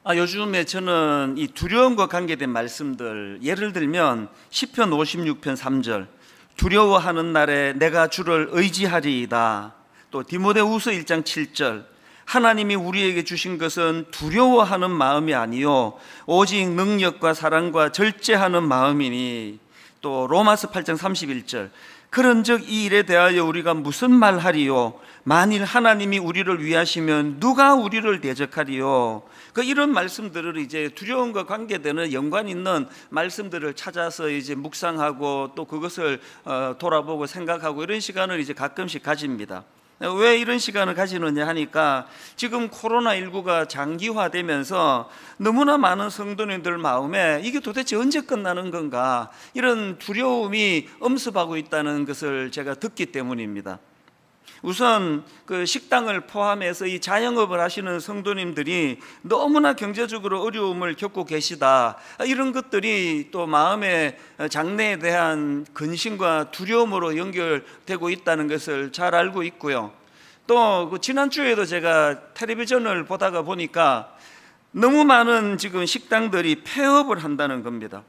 요즘에 저는 이 두려움과 관계된 말씀들, 예를 들면 시편 56편 3절, 두려워하는 날에 내가 주를 의지하리이다. 또 디모데후서 1장 7절, 하나님이 우리에게 주신 것은 두려워하는 마음이 아니요 오직 능력과 사랑과 절제하는 마음이니. 또 로마서 8장 31절, 그런즉 이 일에 대하여 우리가 무슨 말하리요? 만일 하나님이 우리를 위하시면 누가 우리를 대적하리요? 이런 말씀들을 이제 두려움과 관계되는 연관 있는 말씀들을 찾아서 이제 묵상하고 또 그것을 돌아보고 생각하고 이런 시간을 이제 가끔씩 가집니다. 왜 이런 시간을 가지느냐 하니까 지금 코로나19가 장기화되면서 너무나 많은 성도님들 마음에 이게 도대체 언제 끝나는 건가, 이런 두려움이 엄습하고 있다는 것을 제가 듣기 때문입니다. 우선 그 식당을 포함해서 이 자영업을 하시는 성도님들이 너무나 경제적으로 어려움을 겪고 계시다, 이런 것들이 또 마음의 장래에 대한 근심과 두려움으로 연결되고 있다는 것을 잘 알고 있고요. 또 지난주에도 제가 텔레비전을 보다가 보니까 너무 많은 지금 식당들이 폐업을 한다는 겁니다.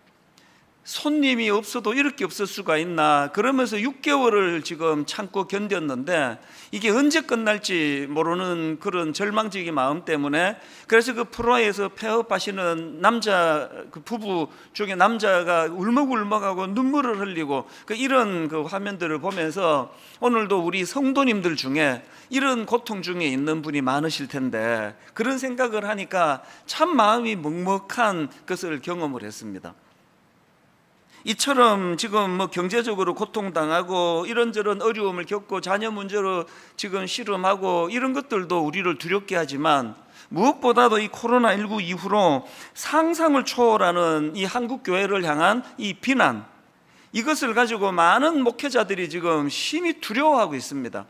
손님이 없어도 이렇게 없을 수가 있나, 그러면서 6개월을 지금 참고 견뎠는데 이게 언제 끝날지 모르는 그런 절망적인 마음 때문에, 그래서 그 프로에서 폐업하시는 남자, 그 부부 중에 남자가 울먹울먹하고 눈물을 흘리고 이런 그 화면들을 보면서 오늘도 우리 성도님들 중에 이런 고통 중에 있는 분이 많으실 텐데, 그런 생각을 하니까 참 마음이 먹먹한 것을 경험을 했습니다. 이처럼 지금 경제적으로 고통당하고 이런저런 어려움을 겪고 자녀 문제로 지금 씨름하고 이런 것들도 우리를 두렵게 하지만, 무엇보다도 이 코로나19 이후로 상상을 초월하는 이 한국 교회를 향한 이 비난, 이것을 가지고 많은 목회자들이 지금 심히 두려워하고 있습니다.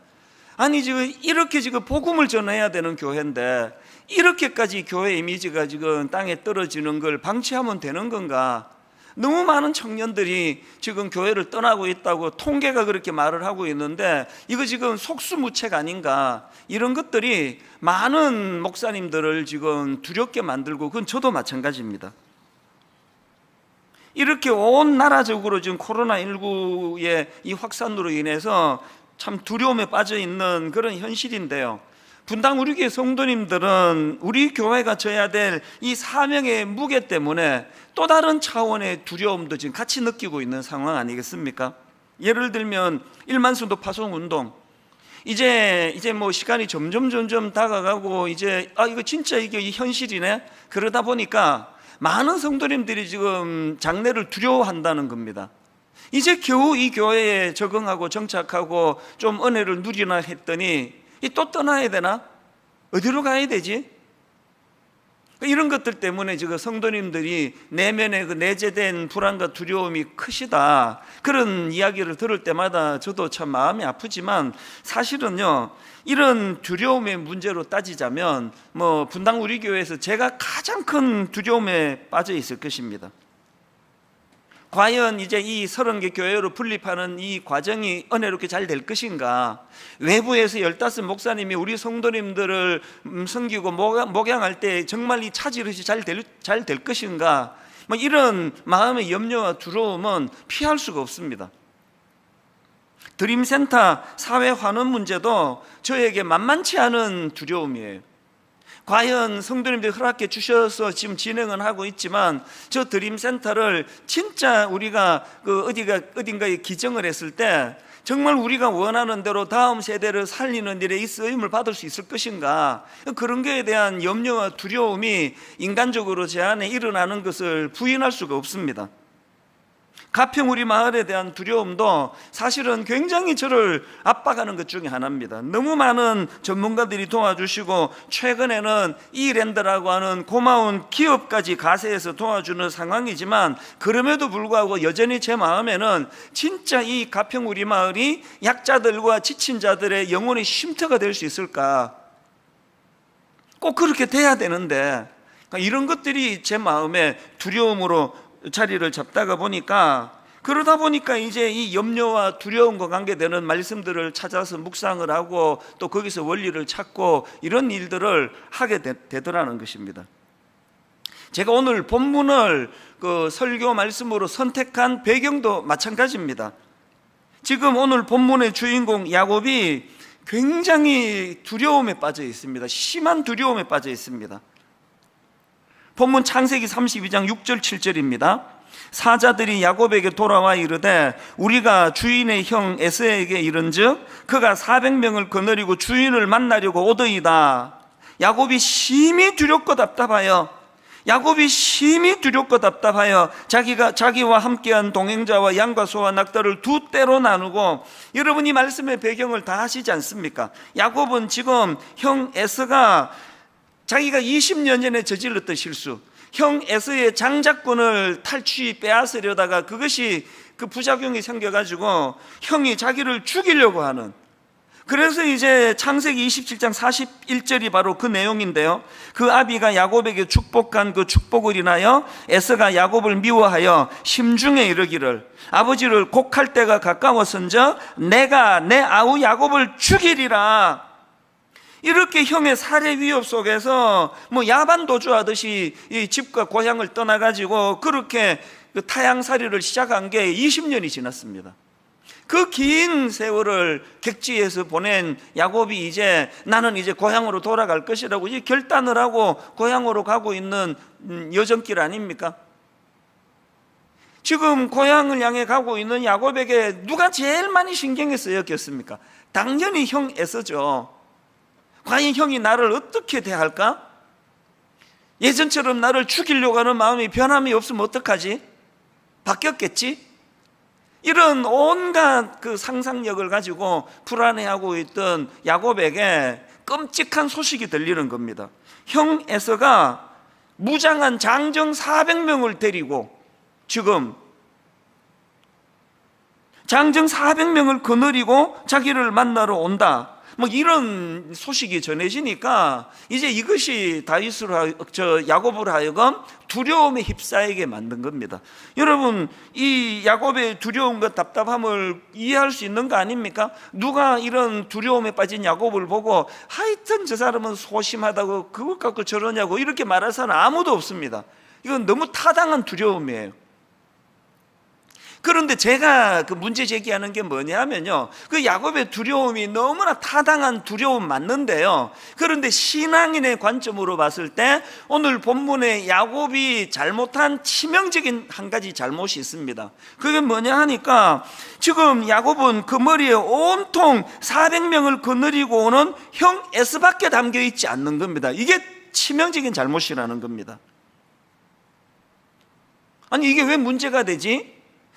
아니 지금 이렇게 지금 복음을 전해야 되는 교회인데 이렇게까지 교회 이미지가 지금 땅에 떨어지는 걸 방치하면 되는 건가? 너무 많은 청년들이 지금 교회를 떠나고 있다고 통계가 그렇게 말을 하고 있는데 이거 지금 속수무책 아닌가, 이런 것들이 많은 목사님들을 지금 두렵게 만들고, 그건 저도 마찬가지입니다. 이렇게 온 나라적으로 지금 코로나19의 이 확산으로 인해서 참 두려움에 빠져 있는 그런 현실인데요, 분당 우리 교회 성도님들은 우리 교회가 져야 될 이 사명의 무게 때문에 또 다른 차원의 두려움도 지금 같이 느끼고 있는 상황 아니겠습니까? 예를 들면 1만 순도 파송 운동, 이제 시간이 점점 다가가고 이제 이거 진짜 이게 현실이네, 그러다 보니까 많은 성도님들이 지금 장래를 두려워한다는 겁니다. 이제 겨우 이 교회에 적응하고 정착하고 좀 은혜를 누리나 했더니 또 떠나야 되나? 어디로 가야 되지? 이런 것들 때문에 지금 성도님들이 내면에 그 내재된 불안과 두려움이 크시다, 그런 이야기를 들을 때마다 저도 참 마음이 아프지만, 사실은요 이런 두려움의 문제로 따지자면 분당 우리 교회에서 제가 가장 큰 두려움에 빠져 있을 것입니다. 과연 이제 이 30개 교회로 분립하는 이 과정이 은혜롭게 잘 될 것인가? 외부에서 15 목사님이 우리 성도님들을 섬기고 목양할 때 정말 이 차질없이 잘 될 것인가? 이런 마음의 염려와 두려움은 피할 수가 없습니다. 드림센터 사회 환원 문제도 저에게 만만치 않은 두려움이에요. 과연 성도님들이 허락해 주셔서 지금 진행은 하고 있지만, 저 드림센터를 진짜 우리가 어딘가에 기증을 했을 때 정말 우리가 원하는 대로 다음 세대를 살리는 일에 이 쓰임을 받을 수 있을 것인가, 그런 것에 대한 염려와 두려움이 인간적으로 제 안에 일어나는 것을 부인할 수가 없습니다. 가평 우리 마을에 대한 두려움도 사실은 굉장히 저를 압박하는 것 중에 하나입니다. 너무 많은 전문가들이 도와주시고 최근에는 이랜드라고 하는 고마운 기업까지 가세해서 도와주는 상황이지만, 그럼에도 불구하고 여전히 제 마음에는 진짜 이 가평 우리 마을이 약자들과 지친 자들의 영혼의 쉼터가 될 수 있을까? 꼭 그렇게 돼야 되는데 이런 것들이 제 마음에 두려움으로 자리를 잡다가 보니까, 그러다 보니까 이제 이 염려와 두려움과 관계되는 말씀들을 찾아서 묵상을 하고 또 거기서 원리를 찾고 이런 일들을 하게 되더라는 것입니다. 제가 오늘 본문을 그 설교 말씀으로 선택한 배경도 마찬가지입니다. 지금 오늘 본문의 주인공 야곱이 굉장히 두려움에 빠져 있습니다. 심한 두려움에 빠져 있습니다. 본문 창세기 32장 6절 7절입니다. 사자들이 야곱에게 돌아와 이르되 우리가 주인의 형 에서에게 이른즉 그가 400명을 거느리고 주인을 만나려고 오더이다. 야곱이 심히 두렵고 답답하여 자기와 함께한 동행자와 양과 소와 낙타를 두 떼로 나누고, 여러분 이 말씀의 배경을 다 아시지 않습니까? 야곱은 지금 형 에서가 자기가 20년 전에 저질렀던 실수, 형 에서의 장자권을 빼앗으려다가 그것이 그 부작용이 생겨가지고 형이 자기를 죽이려고 하는, 그래서 이제 창세기 27장 41절이 바로 그 내용인데요. 그 아비가 야곱에게 축복한 그 축복을 인하여 에서가 야곱을 미워하여 심중에 이르기를 아버지를 곡할 때가 가까웠은즉 내가 내 아우 야곱을 죽이리라. 이렇게 형의 살해 위협 속에서 야반도주하듯이 이 집과 고향을 떠나가지고 그렇게 그 타향살이를 시작한 게 20년이 지났습니다. 그 긴 세월을 객지에서 보낸 야곱이 나는 이제 고향으로 돌아갈 것이라고 이제 결단을 하고 고향으로 가고 있는 여정길 아닙니까? 지금 고향을 향해 가고 있는 야곱에게 누가 제일 많이 신경을 쓰였겠습니까? 당연히 형 에서죠. 과연 형이 나를 어떻게 대할까? 예전처럼 나를 죽이려고 하는 마음이 변함이 없으면 어떡하지? 바뀌었겠지? 이런 온갖 그 상상력을 가지고 불안해하고 있던 야곱에게 끔찍한 소식이 들리는 겁니다. 형 에서가 무장한 장정 400명을 데리고 지금 장정 400명을 거느리고 자기를 만나러 온다. 이런 소식이 전해지니까 이제 이것이 야곱으로 하여금 두려움에 휩싸이게 만든 겁니다. 여러분, 이 야곱의 두려움과 답답함을 이해할 수 있는 거 아닙니까? 누가 이런 두려움에 빠진 야곱을 보고 하여튼 저 사람은 소심하다고 그것 갖고 저러냐고 이렇게 말할 사람은 아무도 없습니다. 이건 너무 타당한 두려움이에요. 그런데 제가 그 문제 제기하는 게 뭐냐면요, 그 야곱의 두려움이 너무나 타당한 두려움 맞는데요, 그런데 신앙인의 관점으로 봤을 때 오늘 본문에 야곱이 잘못한 치명적인 한 가지 잘못이 있습니다. 그게 뭐냐 하니까 지금 야곱은 그 머리에 온통 400명을 거느리고 오는 형 에서밖에 담겨 있지 않는 겁니다. 이게 치명적인 잘못이라는 겁니다. 아니 이게 왜 문제가 되지?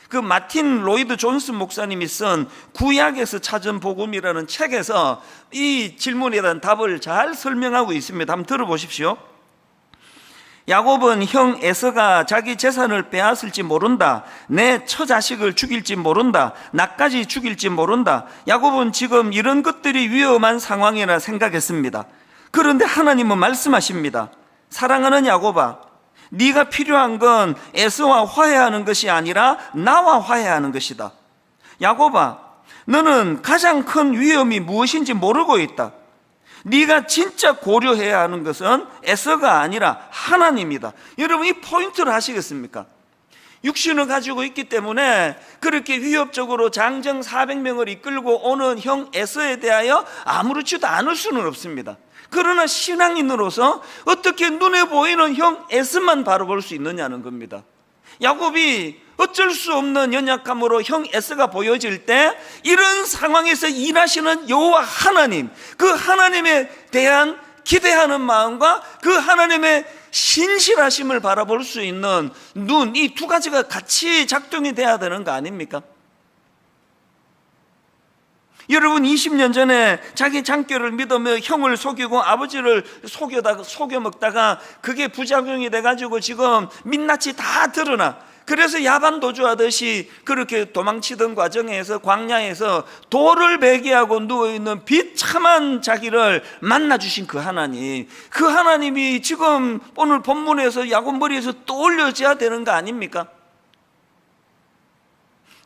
그 마틴 로이드 존슨 목사님이 쓴 구약에서 찾은 복음이라는 책에서 이 질문에 대한 답을 잘 설명하고 있습니다. 한번 들어보십시오. 야곱은 형 에서가 자기 재산을 빼앗을지 모른다, 내 처자식을 죽일지 모른다, 나까지 죽일지 모른다. 야곱은 지금 이런 것들이 위험한 상황이라 생각했습니다. 그런데 하나님은 말씀하십니다. 사랑하는 야곱아, 네가 필요한 건 에서와 화해하는 것이 아니라 나와 화해하는 것이다. 야곱아, 너는 가장 큰 위험이 무엇인지 모르고 있다. 네가 진짜 고려해야 하는 것은 에서가 아니라 하나님이다. 여러분 이 포인트를 아시겠습니까? 육신을 가지고 있기 때문에 그렇게 위협적으로 장정 400명을 이끌고 오는 형 에서에 대하여 아무렇지도 않을 수는 없습니다. 그러나 신앙인으로서 어떻게 눈에 보이는 형 에서만 바라볼 수 있느냐는 겁니다. 야곱이 어쩔 수 없는 연약함으로 형 에서가 보여질 때 이런 상황에서 일하시는 여호와 하나님, 그 하나님에 대한 기대하는 마음과 그 하나님의 신실하심을 바라볼 수 있는 눈, 이 두 가지가 같이 작동이 돼야 되는 거 아닙니까? 여러분 20년 전에 자기 장교를 믿으며 형을 속이고 아버지를 속여 먹다가 그게 부작용이 돼가지고 지금 민낯이 다 드러나, 그래서 야반도주하듯이 그렇게 도망치던 과정에서 광야에서 돌을 베개하고 누워있는 비참한 자기를 만나주신 그 하나님, 그 하나님이 지금 오늘 본문에서 야곱 머리에서 떠올려져야 되는 거 아닙니까?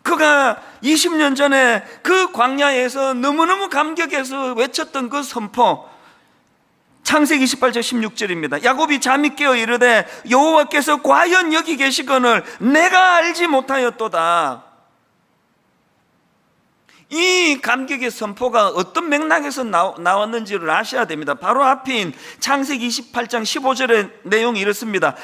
그가 20년 전에 그 광야에서 너무너무 감격해서 외쳤던 그 선포, 창세기 28장 16절입니다. 야곱이 잠이 깨어 이르되 여호와께서 과연 여기 계시거늘 내가 알지 못하였도다. 이 감격의 선포가 어떤 맥락에서 나왔는지를 아셔야 됩니다. 바로 앞인 창세기 28장 15절의 내용이 이렇습니다.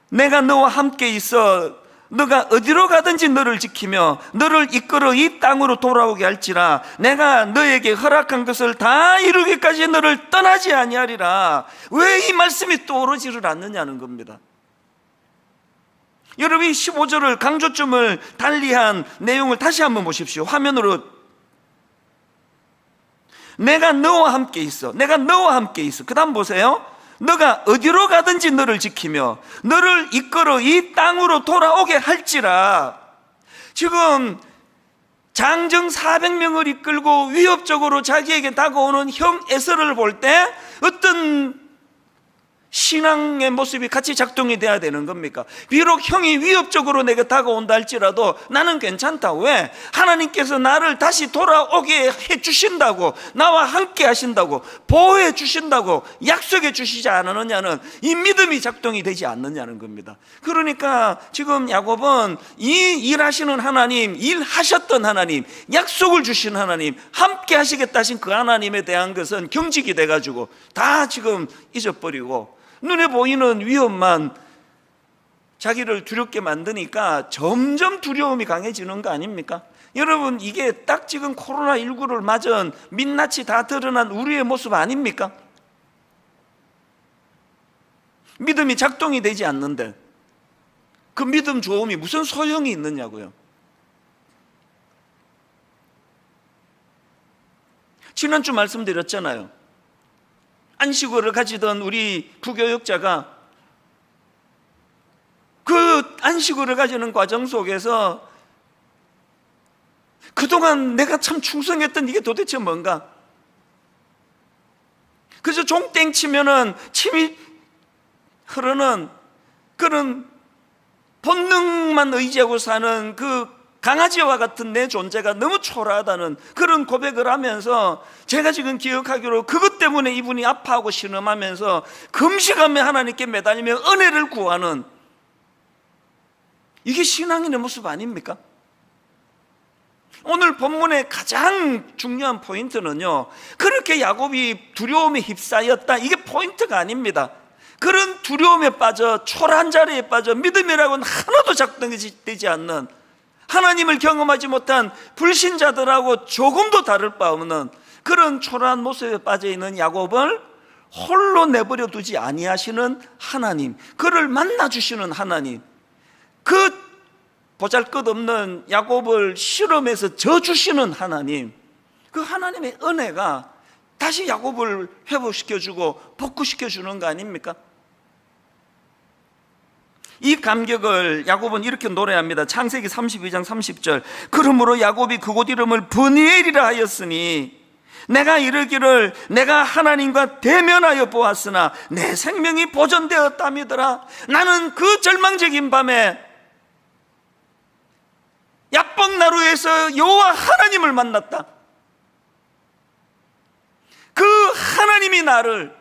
내가 너와 함께 있어 너가 어디로 가든지 너를 지키며 너를 이끌어 이 땅으로 돌아오게 할지라 내가 너에게 허락한 것을 다 이루기까지 너를 떠나지 아니하리라. 왜 이 말씀이 떠오르지를 않느냐는 겁니다. 여러분, 이 15절을 강조점을 달리한 내용을 다시 한번 보십시오. 화면으로. 내가 너와 함께 있어. 내가 너와 함께 있어. 그 다음 보세요. 너가 어디로 가든지 너를 지키며 너를 이끌어 이 땅으로 돌아오게 할지라. 지금 장정 400명을 이끌고 위협적으로 자기에게 다가오는 형 에서를 볼 때 어떤 신앙의 모습이 같이 작동이 돼야 되는 겁니까? 비록 형이 위협적으로 내게 다가온다 할지라도 나는 괜찮다. 왜? 하나님께서 나를 다시 돌아오게 해주신다고, 나와 함께 하신다고, 보호해 주신다고 약속해 주시지 않느냐는 이 믿음이 작동이 되지 않느냐는 겁니다. 그러니까 지금 야곱은 이 일하시는 하나님, 일하셨던 하나님, 약속을 주신 하나님, 함께 하시겠다 하신 그 하나님에 대한 것은 경직이 돼가지고 다 지금 잊어버리고 눈에 보이는 위험만 자기를 두렵게 만드니까 점점 두려움이 강해지는 거 아닙니까? 여러분, 이게 딱 지금 코로나19를 맞은 민낯이 다 드러난 우리의 모습 아닙니까? 믿음이 작동이 되지 않는데 그 믿음 좋음이 무슨 소용이 있느냐고요. 지난주 말씀드렸잖아요. 안식월을 가지던 우리 부교육자가 그 안식월을 가지는 과정 속에서 그동안 내가 참 충성했던 이게 도대체 뭔가? 그래서 종땡 치면은 침이 흐르는 그런 본능만 의지하고 사는 그 강아지와 같은 내 존재가 너무 초라하다는 그런 고백을 하면서 제가 지금 기억하기로 그것 때문에 이분이 아파하고 신음하면서 금식하며 하나님께 매달리며 은혜를 구하는, 이게 신앙인의 모습 아닙니까? 오늘 본문의 가장 중요한 포인트는요, 그렇게 야곱이 두려움에 휩싸였다, 이게 포인트가 아닙니다. 그런 두려움에 빠져 초라한 자리에 빠져 믿음이라고는 하나도 작동되지 않는, 하나님을 경험하지 못한 불신자들하고 조금도 다를 바 없는 그런 초라한 모습에 빠져있는 야곱을 홀로 내버려 두지 아니하시는 하나님, 그를 만나주시는 하나님, 그 보잘것없는 야곱을 실험해서 져주시는 하나님, 그 하나님의 은혜가 다시 야곱을 회복시켜주고 복구시켜주는 거 아닙니까? 이 감격을 야곱은 이렇게 노래합니다. 창세기 32장 30절. 그러므로 야곱이 그곳 이름을 브니엘이라 하였으니 내가 이르기를 내가 하나님과 대면하여 보았으나 내 생명이 보존되었다미더라. 나는 그 절망적인 밤에 야복나루에서 여호와 하나님을 만났다. 그 하나님이 나를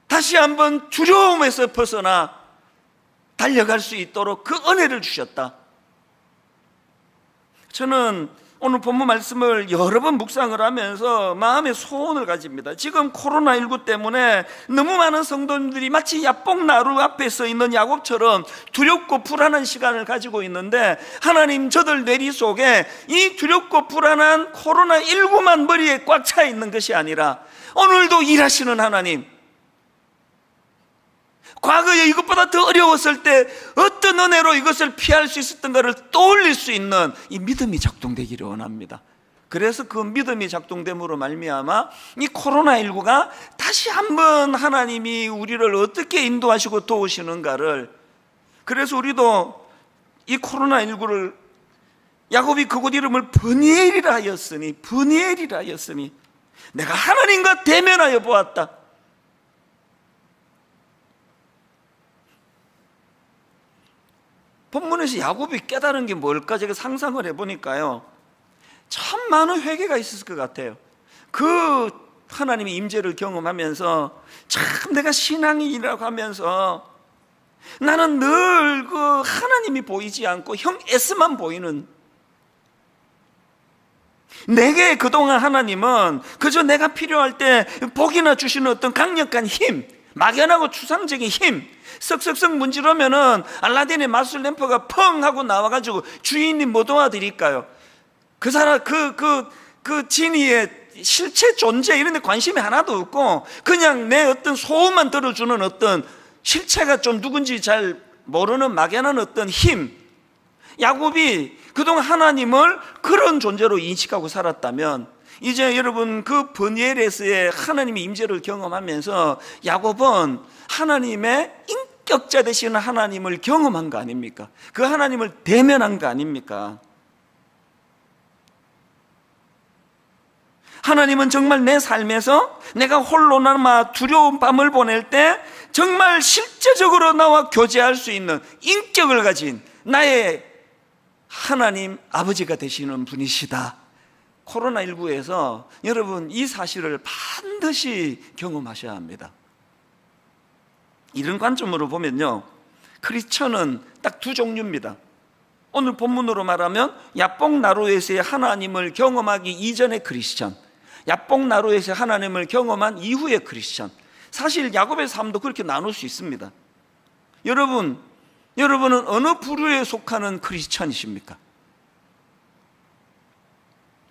다시 한번 두려움에서 벗어나 달려갈 수 있도록 그 은혜를 주셨다. 저는 오늘 본문 말씀을 여러 번 묵상을 하면서 마음의 소원을 가집니다. 지금 코로나19 때문에 너무 많은 성도님들이 마치 야복나루 앞에 서 있는 야곱처럼 두렵고 불안한 시간을 가지고 있는데, 하나님 저들 뇌리 속에 이 두렵고 불안한 코로나19만 머리에 꽉 차 있는 것이 아니라 오늘도 일하시는 하나님, 과거에 이것보다 더 어려웠을 때 어떤 은혜로 이것을 피할 수 있었던가를 떠올릴 수 있는 이 믿음이 작동되기를 원합니다. 그래서 그 믿음이 작동됨으로 말미암아 이 코로나19가 다시 한번 하나님이 우리를 어떻게 인도하시고 도우시는가를, 그래서 우리도 이 코로나19를 야곱이 그곳 이름을 브니엘이라 하였으니, 브니엘이라 하였으니 내가 하나님과 대면하여 보았다. 본문에서 야곱이 깨달은 게 뭘까 제가 상상을 해보니까요, 참 많은 회개가 있었을 것 같아요. 그 하나님의 임재를 경험하면서 참 내가 신앙인이라고 하면서 나는 늘 그 하나님이 보이지 않고 형 S만 보이는, 내게 그동안 하나님은 그저 내가 필요할 때 복이나 주시는 어떤 강력한 힘, 막연하고 추상적인 힘, 썩썩썩 문지르면은 알라딘의 마술 램프가 펑 하고 나와가지고 주인님 뭐 도와드릴까요? 그 사람 그 지니의 실체 존재 이런 데 관심이 하나도 없고 그냥 내 어떤 소음만 들어주는 어떤 실체가 좀 누군지 잘 모르는 막연한 어떤 힘. 야곱이 그동안 하나님을 그런 존재로 인식하고 살았다면 이제 여러분 그 브니엘에서의 하나님의 임재를 경험하면서 야곱은 하나님의 인격자 되시는 하나님을 경험한 거 아닙니까? 그 하나님을 대면한 거 아닙니까? 하나님은 정말 내 삶에서 내가 홀로 남아 두려운 밤을 보낼 때 정말 실제적으로 나와 교제할 수 있는 인격을 가진 나의 하나님 아버지가 되시는 분이시다. 코로나19에서 여러분 이 사실을 반드시 경험하셔야 합니다. 이런 관점으로 보면요, 크리스천은 딱 두 종류입니다. 오늘 본문으로 말하면 야복나루에서의 하나님을 경험하기 이전의 크리스천, 야복나루에서 하나님을 경험한 이후의 크리스천. 사실 야곱의 삶도 그렇게 나눌 수 있습니다. 여러분은 어느 부류에 속하는 크리스천이십니까?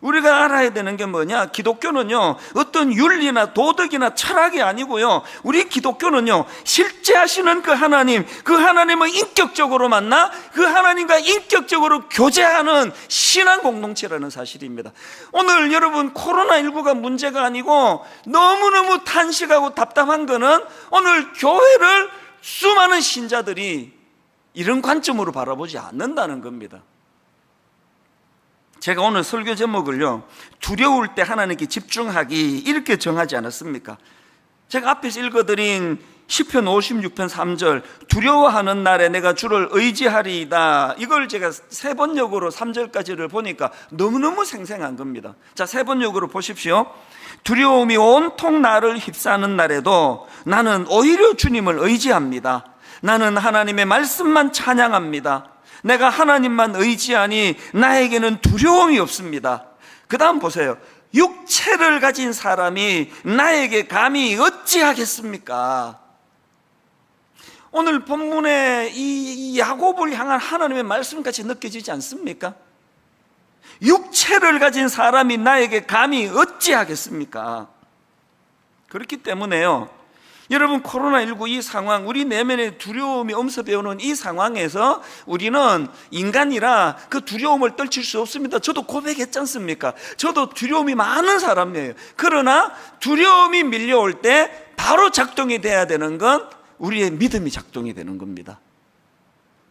우리가 알아야 되는 게 뭐냐? 기독교는요 어떤 윤리나 도덕이나 철학이 아니고요, 우리 기독교는요 실제 하시는 그 하나님을 인격적으로 만나 그 하나님과 인격적으로 교제하는 신앙 공동체라는 사실입니다. 오늘 여러분 코로나19가 문제가 아니고 너무너무 탄식하고 답답한 거는 오늘 교회를 수많은 신자들이 이런 관점으로 바라보지 않는다는 겁니다. 제가 오늘 설교 제목을요, 두려울 때 하나님께 집중하기, 이렇게 정하지 않았습니까? 제가 앞에서 읽어드린 시편 56편 3절, 두려워하는 날에 내가 주를 의지하리이다, 이걸 제가 세 번역으로 3절까지를 보니까 너무너무 생생한 겁니다. 자, 세 번역으로 보십시오. 두려움이 온통 나를 휩싸는 날에도 나는 오히려 주님을 의지합니다. 나는 하나님의 말씀만 찬양합니다. 내가 하나님만 의지하니 나에게는 두려움이 없습니다. 그 다음 보세요. 육체를 가진 사람이 나에게 감히 어찌하겠습니까? 오늘 본문에 이 야곱을 향한 하나님의 말씀같이 느껴지지 않습니까? 육체를 가진 사람이 나에게 감히 어찌하겠습니까? 그렇기 때문에요, 여러분 코로나19 이 상황, 우리 내면의 두려움이 엄습해오는 이 상황에서 우리는 인간이라 그 두려움을 떨칠 수 없습니다. 저도 고백했지 않습니까? 저도 두려움이 많은 사람이에요. 그러나 두려움이 밀려올 때 바로 작동이 돼야 되는 건 우리의 믿음이 작동이 되는 겁니다.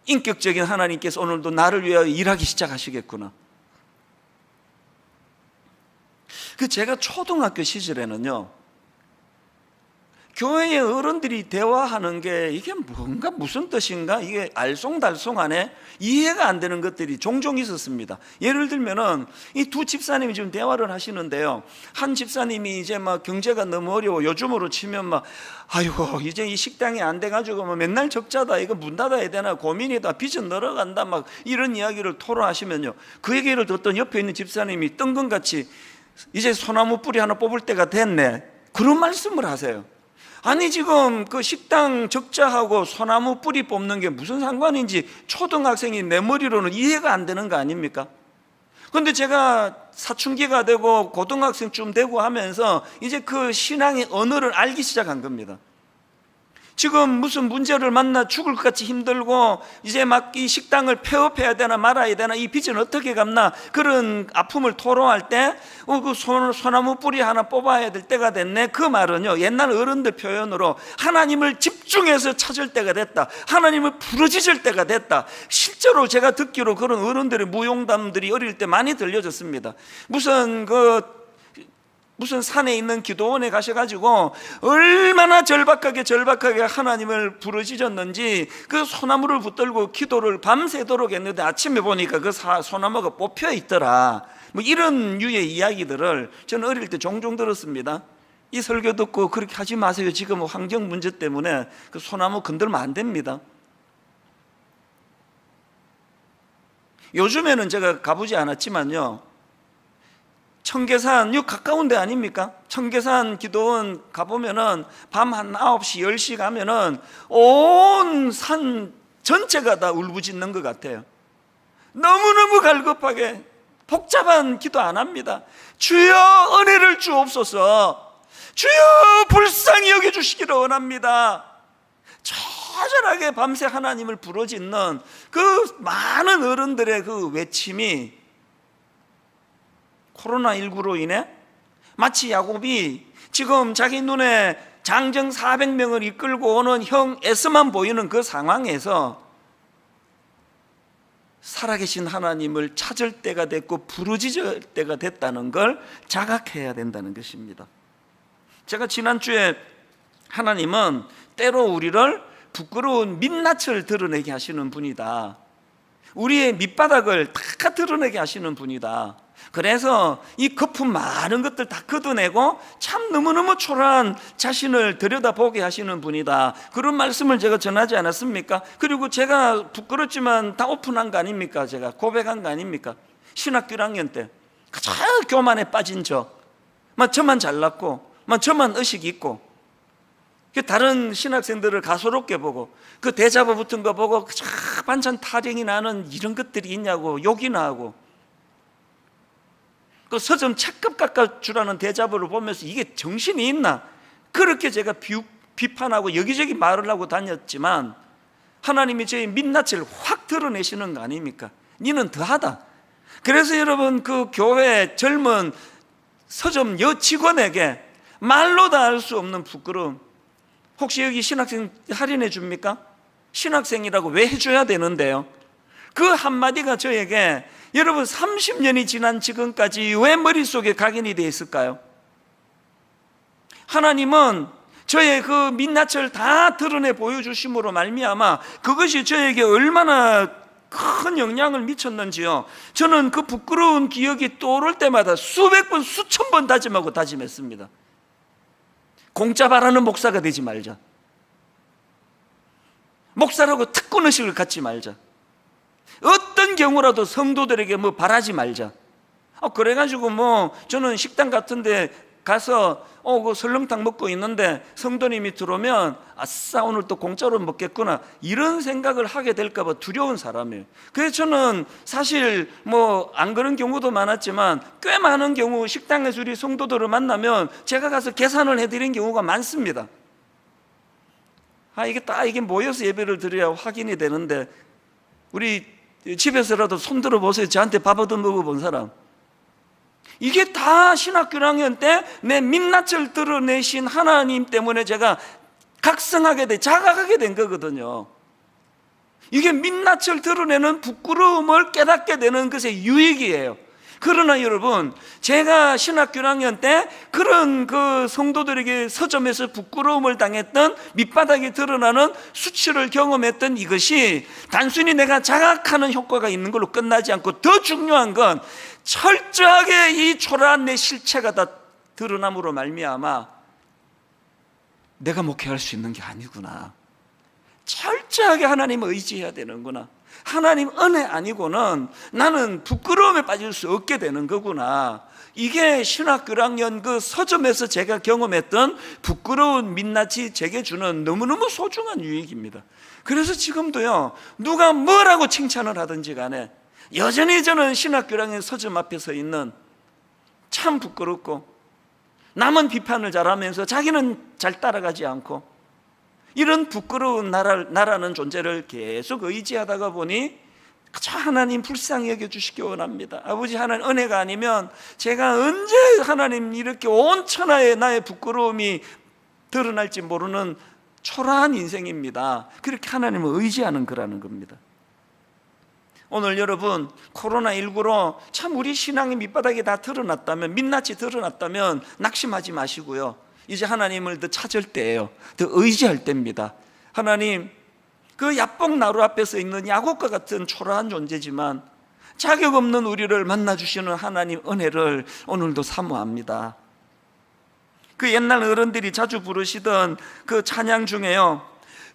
인격적인 하나님께서 오늘도 나를 위하여 일하기 시작하시겠구나. 제가 초등학교 시절에는요, 교회의 어른들이 대화하는 게 이게 뭔가 무슨 뜻인가, 이게 알쏭달쏭하네, 이해가 안 되는 것들이 종종 있었습니다. 예를 들면은 이 두 집사님이 지금 대화를 하시는데요, 한 집사님이 이제 막 경제가 너무 어려워, 요즘으로 치면 막 아이고 이제 이 식당이 안 돼가지고 뭐 맨날 적자다, 이거 문 닫아야 되나 고민이다, 빚은 늘어간다, 막 이런 이야기를 토로하시면요, 그 얘기를 듣던 옆에 있는 집사님이 뜬금같이 이제 소나무 뿌리 하나 뽑을 때가 됐네, 그런 말씀을 하세요. 아니 지금 그 식당 적자하고 소나무 뿌리 뽑는 게 무슨 상관인지 초등학생이 내 머리로는 이해가 안 되는 거 아닙니까? 그런데 제가 사춘기가 되고 고등학생쯤 되고 하면서 이제 그 신앙의 언어를 알기 시작한 겁니다. 지금 무슨 문제를 만나 죽을 것 같이 힘들고 이제 막 이 식당을 폐업해야 되나 말아야 되나, 이 빚은 어떻게 갚나, 그런 아픔을 토로할 때 그 소나무 뿌리 하나 뽑아야 될 때가 됐네, 그 말은요 옛날 어른들 표현으로 하나님을 집중해서 찾을 때가 됐다, 하나님을 부르짖을 때가 됐다. 실제로 제가 듣기로 그런 어른들의 무용담들이 어릴 때 많이 들려졌습니다. 무슨 산에 있는 기도원에 가셔가지고 얼마나 절박하게 하나님을 부르짖었는지 그 소나무를 붙들고 기도를 밤새도록 했는데 아침에 보니까 그 소나무가 뽑혀 있더라, 뭐 이런 류의 이야기들을 저는 어릴 때 종종 들었습니다. 이 설교 듣고 그렇게 하지 마세요. 지금 환경 문제 때문에 그 소나무 건들면 안 됩니다. 요즘에는 제가 가보지 않았지만요, 청계산, 이 가까운 데 아닙니까? 청계산 기도원 가보면은 밤 한 9시, 10시 가면은 온 산 전체가 다 울부짖는 것 같아요. 너무너무 갈급하게 복잡한 기도 안 합니다. 주여 은혜를 주옵소서, 주여 불쌍히 여겨주시기를 원합니다. 처절하게 밤새 하나님을 부르짖는 그 많은 어른들의 그 외침이 코로나19로 인해 마치 야곱이 지금 자기 눈에 장정 400명을 이끌고 오는 형 에서만 보이는 그 상황에서 살아계신 하나님을 찾을 때가 됐고 부르짖을 때가 됐다는 걸 자각해야 된다는 것입니다. 제가 지난주에 하나님은 때로 우리를 부끄러운 민낯을 드러내게 하시는 분이다, 우리의 밑바닥을 다 드러내게 하시는 분이다, 그래서 이 거품 많은 것들 다 걷어내고 참 너무너무 초라한 자신을 들여다보게 하시는 분이다, 그런 말씀을 제가 전하지 않았습니까? 그리고 제가 부끄럽지만 다 오픈한 거 아닙니까? 제가 고백한 거 아닙니까? 신학교 1학년 때 가장 교만에 빠진 저만 잘났고 저만 의식 있고 다른 신학생들을 가소롭게 보고 그 대자보 붙은 거 보고 반찬 타령이 나는 이런 것들이 있냐고 욕이나 하고, 그 서점 책값 깎아주라는 대자보를 보면서 이게 정신이 있나, 그렇게 제가 비판하고 여기저기 말을 하고 다녔지만 하나님이 저의 민낯을 확 드러내시는 거 아닙니까? 니는 더하다. 그래서 여러분, 그 교회 젊은 서점 여직원에게 말로 다 할 수 없는 부끄러움, 혹시 여기 신학생 할인해 줍니까? 신학생이라고 왜 해줘야 되는데요? 그 한마디가 저에게 여러분 30년이 지난 지금까지 왜 머릿속에 각인이 되어 있을까요? 하나님은 저의 그 민낯을 다 드러내 보여주심으로 말미암아 그것이 저에게 얼마나 큰 영향을 미쳤는지요, 저는 그 부끄러운 기억이 떠오를 때마다 수백 번 수천 번 다짐하고 다짐했습니다. 공짜 바라는 목사가 되지 말자, 목사라고 특권의식을 갖지 말자, 어떤 경우라도 성도들에게 뭐 바라지 말자. 그래가지고 저는 식당 같은데 가서 그 설렁탕 먹고 있는데 성도님이 들어오면 아싸 오늘 또 공짜로 먹겠구나, 이런 생각을 하게 될까 봐 두려운 사람이에요. 그래서 저는 사실 안 그런 경우도 많았지만 꽤 많은 경우 식당에서 우리 성도들을 만나면 제가 가서 계산을 해드린 경우가 많습니다. 이게 모여서 예배를 드려야 확인이 되는데, 우리 집에서라도 손들어 보세요. 저한테 밥 얻어 먹어본 사람. 이게 다 신학교 1학년 때 내 민낯을 드러내신 하나님 때문에 제가 각성하게 자각하게 된 거거든요. 이게 민낯을 드러내는 부끄러움을 깨닫게 되는 것의 유익이에요. 그러나 여러분, 제가 신학교 1학년 때 그런 그 성도들에게 서점에서 부끄러움을 당했던, 밑바닥이 드러나는 수치를 경험했던 이것이 단순히 내가 자각하는 효과가 있는 걸로 끝나지 않고 더 중요한 건 철저하게 이 초라한 내 실체가 다 드러남으로 말미암아 내가 목회할 수 있는 게 아니구나, 철저하게 하나님을 의지해야 되는구나, 하나님 은혜 아니고는 나는 부끄러움에 빠질 수 없게 되는 거구나, 이게 신학교 1학년 그 서점에서 제가 경험했던 부끄러운 민낯이 제게 주는 너무너무 소중한 유익입니다. 그래서 지금도요, 누가 뭐라고 칭찬을 하든지 간에 여전히 저는 신학교 1학년 서점 앞에 서 있는, 참 부끄럽고 남은 비판을 잘하면서 자기는 잘 따라가지 않고 이런 부끄러운 나라는 존재를 계속 의지하다가 보니 그저 하나님 불쌍히 여겨주시기 원합니다. 아버지 하나님 은혜가 아니면 제가 언제 하나님 이렇게 온 천하에 나의 부끄러움이 드러날지 모르는 초라한 인생입니다. 그렇게 하나님을 의지하는 거라는 겁니다. 오늘 여러분, 코로나19로 참 우리 신앙의 밑바닥이 다 드러났다면, 민낯이 드러났다면 낙심하지 마시고요, 이제 하나님을 더 찾을 때예요. 더 의지할 때입니다. 하나님, 그 야뽕 나루 앞에 서 있는 야곱과 같은 초라한 존재지만 자격 없는 우리를 만나주시는 하나님 은혜를 오늘도 사모합니다. 그 옛날 어른들이 자주 부르시던 그 찬양 중에요,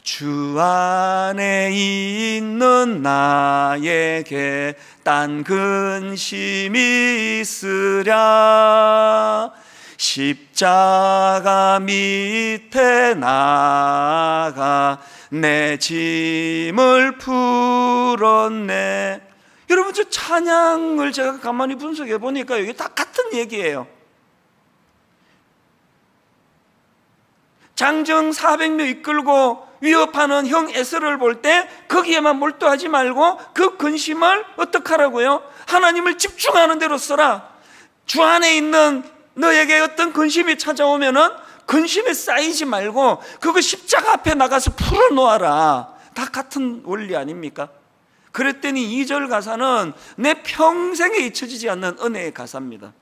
주 안에 있는 나에게 딴 근심이 있으랴 십자가 밑에 나가 내 짐을 풀었네. 여러분, 저 찬양을 제가 가만히 분석해 보니까 이게 다 같은 얘기예요. 장정 400명 이끌고 위협하는 형 에스를 볼 때 거기에만 몰두하지 말고 그 근심을 어떻게 하라고요? 하나님을 집중하는 대로 써라. 주 안에 있는 너에게 어떤 근심이 찾아오면은 근심에 쌓이지 말고 그거 십자가 앞에 나가서 풀어놓아라. 다 같은 원리 아닙니까? 그랬더니 2절 가사는 내 평생에 잊혀지지 않는 은혜의 가사입니다.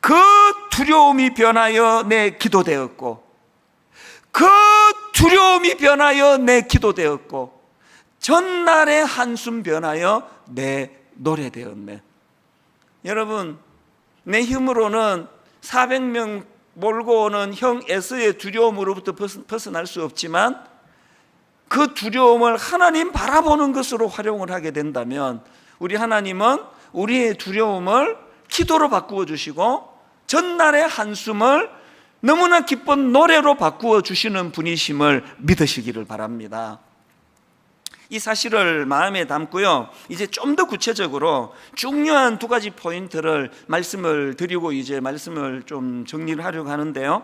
그 두려움이 변하여 내 기도되었고, 그 두려움이 변하여 내 기도되었고, 전날의 한숨 변하여 내 노래되었네. 여러분, 내 힘으로는 400명 몰고 오는 형 에스의 두려움으로부터 벗어날 수 없지만 그 두려움을 하나님 바라보는 것으로 활용을 하게 된다면 우리 하나님은 우리의 두려움을 기도로 바꾸어 주시고 전날의 한숨을 너무나 기쁜 노래로 바꾸어 주시는 분이심을 믿으시기를 바랍니다. 이 사실을 마음에 담고요, 이제 좀 더 구체적으로 중요한 두 가지 포인트를 말씀을 드리고 이제 말씀을 좀 정리를 하려고 하는데요.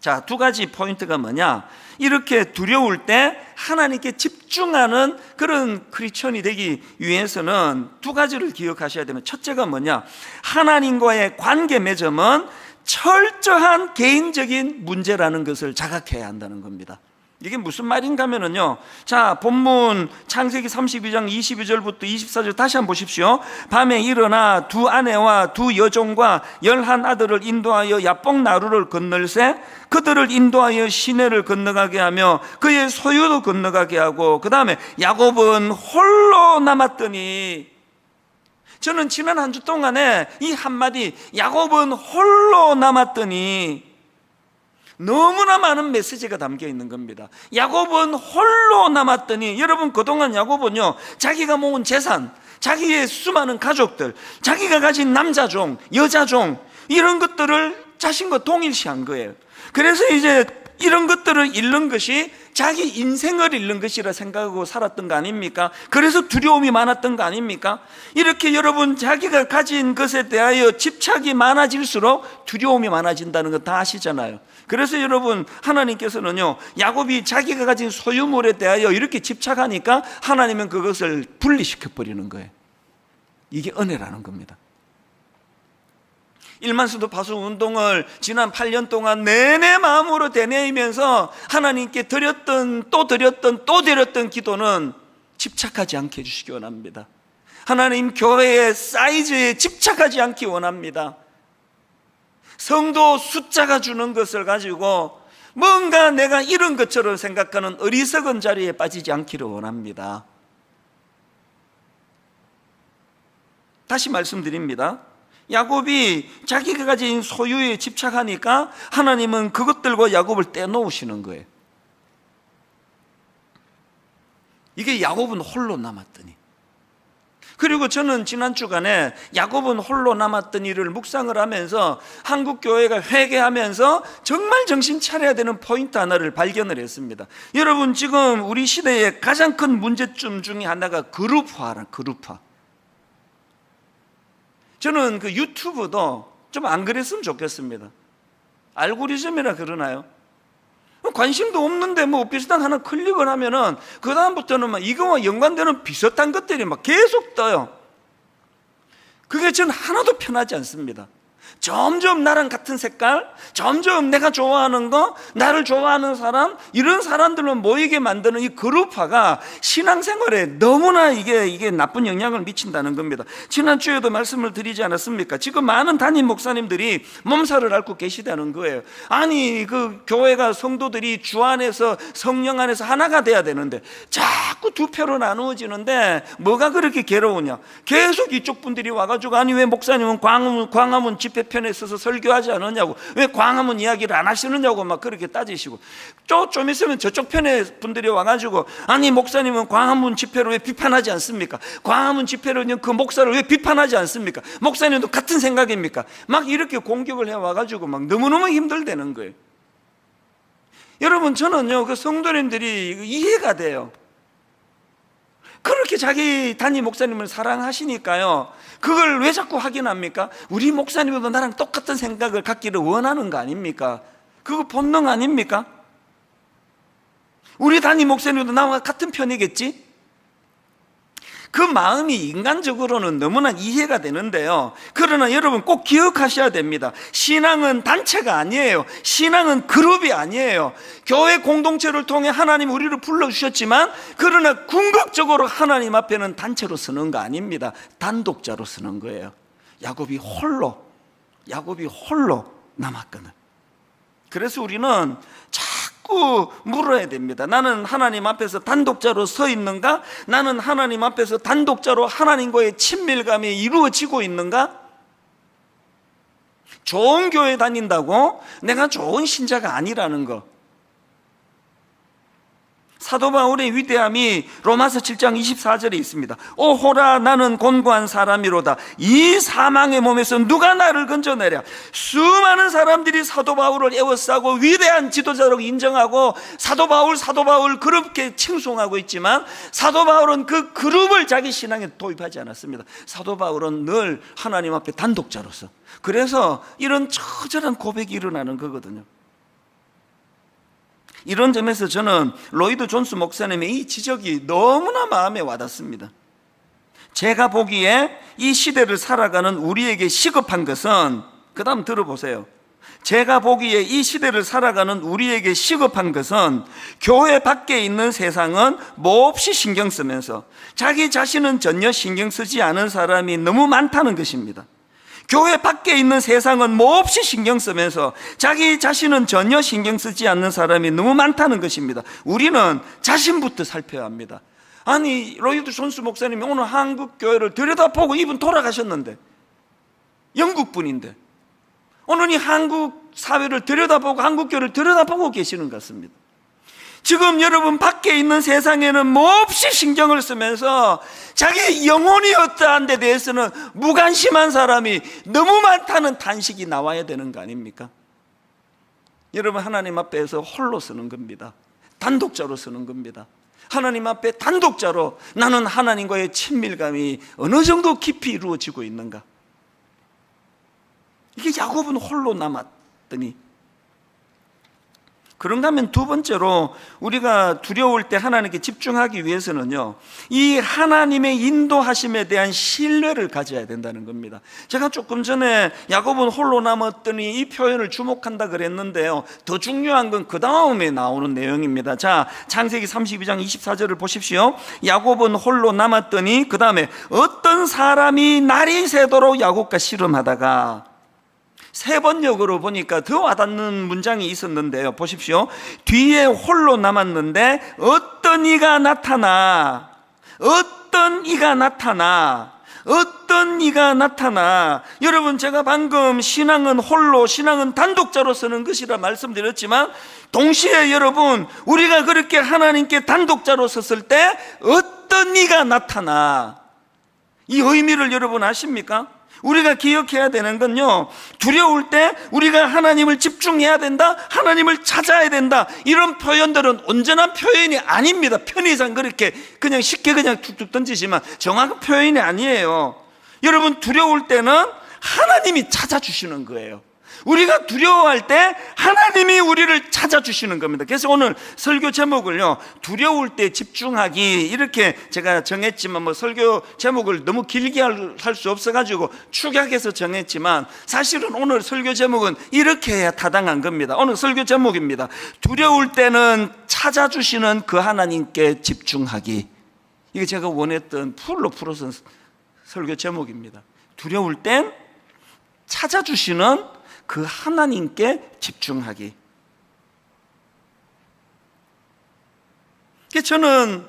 자, 두 가지 포인트가 뭐냐? 이렇게 두려울 때 하나님께 집중하는 그런 크리스천이 되기 위해서는 두 가지를 기억하셔야 되는, 첫째가 뭐냐? 하나님과의 관계 맺음은 철저한 개인적인 문제라는 것을 자각해야 한다는 겁니다. 이게 무슨 말인가 하면요, 자, 본문 창세기 32장 22절부터 24절 다시 한번 보십시오. 밤에 일어나 두 아내와 두 여종과 11 아들을 인도하여 야복 나루를 건널세 그들을 인도하여 시내를 건너가게 하며 그의 소유도 건너가게 하고, 그 다음에 야곱은 홀로 남았더니, 저는 지난 한 주 동안에 이 한마디 야곱은 홀로 남았더니 너무나 많은 메시지가 담겨 있는 겁니다. 야곱은 홀로 남았더니, 여러분, 그동안 야곱은요, 자기가 모은 재산, 자기의 수많은 가족들, 자기가 가진 남자종, 여자종, 이런 것들을 자신과 동일시한 거예요. 그래서 이제 이런 것들을 잃는 것이 자기 인생을 잃는 것이라 생각하고 살았던 거 아닙니까? 그래서 두려움이 많았던 거 아닙니까? 이렇게 여러분, 자기가 가진 것에 대하여 집착이 많아질수록 두려움이 많아진다는 거 다 아시잖아요. 그래서 여러분, 하나님께서는요, 야곱이 자기가 가진 소유물에 대하여 이렇게 집착하니까 하나님은 그것을 분리시켜 버리는 거예요. 이게 은혜라는 겁니다. 일만수도 파수 운동을 지난 8년 동안 내내 마음으로 되뇌이면서 하나님께 드렸던 또 드렸던 또 드렸던 기도는 집착하지 않게 해주시기 원합니다. 하나님 교회의 사이즈에 집착하지 않기 원합니다. 성도 숫자가 주는 것을 가지고 뭔가 내가 이런 것처럼 생각하는 어리석은 자리에 빠지지 않기를 원합니다. 다시 말씀드립니다. 야곱이 자기가 가진 소유에 집착하니까 하나님은 그것들과 야곱을 떼놓으시는 거예요. 이게 야곱은 홀로 남았더니. 그리고 저는 지난 주간에 야곱은 홀로 남았더니를 묵상을 하면서 한국 교회가 회개하면서 정말 정신 차려야 되는 포인트 하나를 발견을 했습니다. 여러분, 지금 우리 시대의 가장 큰 문제점 중에 하나가 그룹화라, 그룹화. 저는 그 유튜브도 좀 안 그랬으면 좋겠습니다. 알고리즘이라 그러나요? 관심도 없는데 뭐 비슷한 하나 클릭을 하면은 그 다음부터는 막 이거와 연관되는 비슷한 것들이 막 계속 떠요. 그게 저는 하나도 편하지 않습니다. 점점 나랑 같은 색깔, 점점 내가 좋아하는 거, 나를 좋아하는 사람, 이런 사람들만 모이게 만드는 이 그룹화가 신앙생활에 너무나 이게 나쁜 영향을 미친다는 겁니다. 지난주에도 말씀을 드리지 않았습니까? 지금 많은 담임 목사님들이 몸살을 앓고 계시다는 거예요. 아니, 그 교회가 성도들이 주 안에서 성령 안에서 하나가 돼야 되는데 자꾸 두 표로 나누어지는데 뭐가 그렇게 괴로우냐? 계속 이쪽 분들이 와가지고, 아니 왜 목사님은 광화문 집회 상대편에 서서 설교하지 않았냐고, 왜 광화문 이야기를 안 하시느냐고 막 그렇게 따지시고, 좀 있으면 저쪽 편에 분들이 와가지고, 아니 목사님은 광화문 집회를 왜 비판하지 않습니까? 광화문 집회를 그 목사를 왜 비판하지 않습니까? 목사님도 같은 생각입니까? 막 이렇게 공격을 해와가지고 막 너무너무 힘들다는 거예요. 여러분, 저는요 그 성도님들이 이해가 돼요. 그렇게 자기 담임 목사님을 사랑하시니까요, 그걸 왜 자꾸 확인합니까? 우리 목사님도 나랑 똑같은 생각을 갖기를 원하는 거 아닙니까? 그거 본능 아닙니까? 우리 담임 목사님도 나와 같은 편이겠지? 그 마음이 인간적으로는 너무나 이해가 되는데요, 그러나 여러분 꼭 기억하셔야 됩니다. 신앙은 단체가 아니에요. 신앙은 그룹이 아니에요. 교회 공동체를 통해 하나님 우리를 불러주셨지만, 그러나 궁극적으로 하나님 앞에는 단체로 서는 거 아닙니다. 단독자로 서는 거예요. 야곱이 홀로 남았거든. 그래서 우리는 자꾸 물어야 됩니다. 나는 하나님 앞에서 단독자로 서 있는가? 나는 하나님 앞에서 단독자로 하나님과의 친밀감이 이루어지고 있는가? 좋은 교회 다닌다고 내가 좋은 신자가 아니라는 거. 사도 바울의 위대함이 로마서 7장 24절에 있습니다. 오호라, 나는 곤고한 사람이로다. 이 사망의 몸에서 누가 나를 건져내랴. 수많은 사람들이 사도 바울을 에워싸고 위대한 지도자로 인정하고 사도 바울 그렇게 칭송하고 있지만, 사도 바울은 그 그룹을 자기 신앙에 도입하지 않았습니다. 사도 바울은 늘 하나님 앞에 단독자로서, 그래서 이런 처절한 고백이 일어나는 거거든요. 이런 점에서 저는 로이드 존스 목사님의 이 지적이 너무나 마음에 와닿습니다. 제가 보기에 이 시대를 살아가는 우리에게 시급한 것은, 그 다음 들어보세요. 제가 보기에 이 시대를 살아가는 우리에게 시급한 것은, 교회 밖에 있는 세상은 몹시 신경 쓰면서 자기 자신은 전혀 신경 쓰지 않은 사람이 너무 많다는 것입니다. 교회 밖에 있는 세상은 몹시 신경 쓰면서 자기 자신은 전혀 신경 쓰지 않는 사람이 너무 많다는 것입니다. 우리는 자신부터 살펴야 합니다. 아니, 로이드 존스 목사님이 오늘 한국 교회를 들여다보고, 이분 돌아가셨는데, 영국 분인데 오늘 이 한국 사회를 들여다보고 한국 교회를 들여다보고 계시는 것 같습니다. 지금 여러분 밖에 있는 세상에는 몹시 신경을 쓰면서 자기 영혼이 어떠한 데 대해서는 무관심한 사람이 너무 많다는 탄식이 나와야 되는 거 아닙니까? 여러분, 하나님 앞에서 홀로 서는 겁니다. 단독자로 서는 겁니다. 하나님 앞에 단독자로 나는 하나님과의 친밀감이 어느 정도 깊이 이루어지고 있는가? 이게 야곱은 홀로 남았더니, 그런가 하면 두 번째로 우리가 두려울 때 하나님께 집중하기 위해서는요, 이 하나님의 인도하심에 대한 신뢰를 가져야 된다는 겁니다. 제가 조금 전에 야곱은 홀로 남았더니 이 표현을 주목한다 그랬는데요, 더 중요한 건 그 다음에 나오는 내용입니다. 자, 창세기 32장 24절을 보십시오. 야곱은 홀로 남았더니, 그 다음에 어떤 사람이 날이 새도록 야곱과 씨름하다가, 세 번역으로 보니까 더 와닿는 문장이 있었는데요, 보십시오. 뒤에 홀로 남았는데 어떤 이가 나타나. 여러분, 제가 방금 신앙은 홀로, 신앙은 단독자로 서는 것이라 말씀드렸지만, 동시에 여러분, 우리가 그렇게 하나님께 단독자로 섰을 때 어떤 이가 나타나, 이 의미를 여러분 아십니까? 우리가 기억해야 되는 건요, 두려울 때 우리가 하나님을 집중해야 된다, 하나님을 찾아야 된다, 이런 표현들은 온전한 표현이 아닙니다. 편의상 그렇게 그냥 쉽게 그냥 툭툭 던지지만 정확한 표현이 아니에요. 여러분, 두려울 때는 하나님이 찾아주시는 거예요. 우리가 두려워할 때 하나님이 우리를 찾아주시는 겁니다. 그래서 오늘 설교 제목을요, 두려울 때 집중하기, 이렇게 제가 정했지만, 뭐 설교 제목을 너무 길게 할 수 없어가지고 축약해서 정했지만, 사실은 오늘 설교 제목은 이렇게 해야 타당한 겁니다. 오늘 설교 제목입니다. 두려울 때는 찾아주시는 그 하나님께 집중하기. 이게 제가 원했던 풀로 풀어서 설교 제목입니다. 두려울 땐 찾아주시는 그 하나님께 집중하기. 저는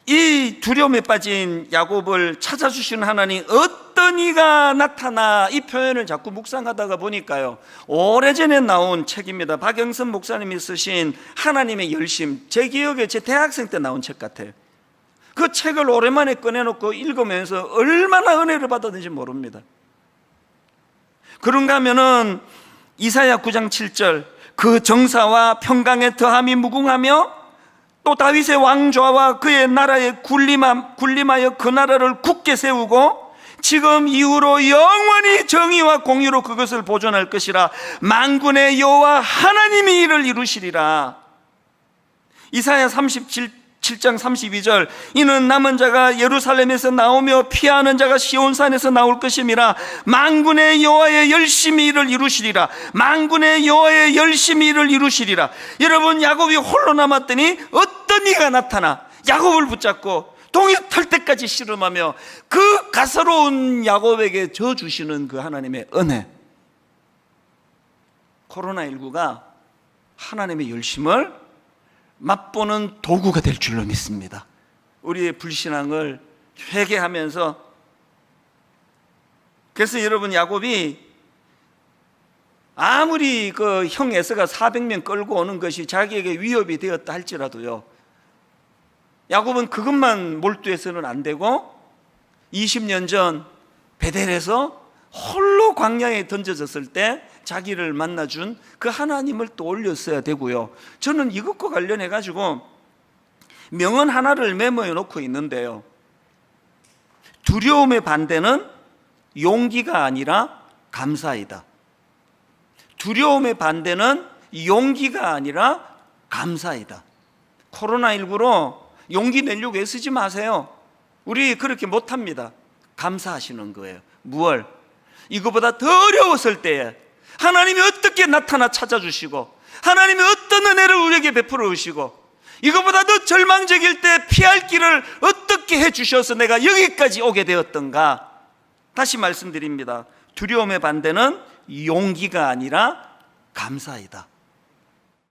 이 두려움에 빠진 야곱을 찾아주시는 하나님, 어떤 이가 나타나, 이 표현을 자꾸 묵상하다가 보니까요, 오래전에 나온 책입니다. 박영선 목사님이 쓰신 하나님의 열심, 제 기억에 제 대학생 때 나온 책 같아요. 그 책을 오랜만에 꺼내놓고 읽으면서 얼마나 은혜를 받았는지 모릅니다. 그런가 하면은 이사야 9장 7절, 그 정사와 평강의 더함이 무궁하며 또 다윗의 왕좌와 그의 나라에 군림하여 그 나라를 굳게 세우고 지금 이후로 영원히 정의와 공의로 그것을 보존할 것이라. 만군의 여호와 하나님이 이를 이루시리라. 이사야 37장 32절, 이는 남은 자가 예루살렘에서 나오며 피하는 자가 시온산에서 나올 것임이라. 만군의 여호와의 열심히 이를 이루시리라. 만군의 여호와의 열심히 이를 이루시리라. 여러분, 야곱이 홀로 남았더니 어떤 이가 나타나 야곱을 붙잡고 동이 탈 때까지 씨름하며 그 가소로운 야곱에게 져 주시는 그 하나님의 은혜. 코로나19가 하나님의 열심을 맛보는 도구가 될 줄로 믿습니다. 우리의 불신앙을 회개하면서, 그래서 여러분, 야곱이 아무리 그 형 에서가 400명 끌고 오는 것이 자기에게 위협이 되었다 할지라도요, 야곱은 그것만 몰두해서는 안 되고 20년 전 베델에서 홀로 광야에 던져졌을 때 자기를 만나준 그 하나님을 떠올렸어야 되고요. 저는 이것과 관련해 가지고 명언 하나를 메모해 놓고 있는데요, 두려움의 반대는 용기가 아니라 감사이다. 두려움의 반대는 용기가 아니라 감사이다. 코로나19로 용기 내려고 애쓰지 마세요. 우리 그렇게 못합니다. 감사하시는 거예요. 무얼? 이거보다 더 어려웠을 때에 하나님이 어떻게 나타나 찾아주시고 하나님이 어떤 은혜를 우리에게 베풀어 주시고 이거보다 더 절망적일 때 피할 길을 어떻게 해주셔서 내가 여기까지 오게 되었던가. 다시 말씀드립니다. 두려움의 반대는 용기가 아니라 감사이다.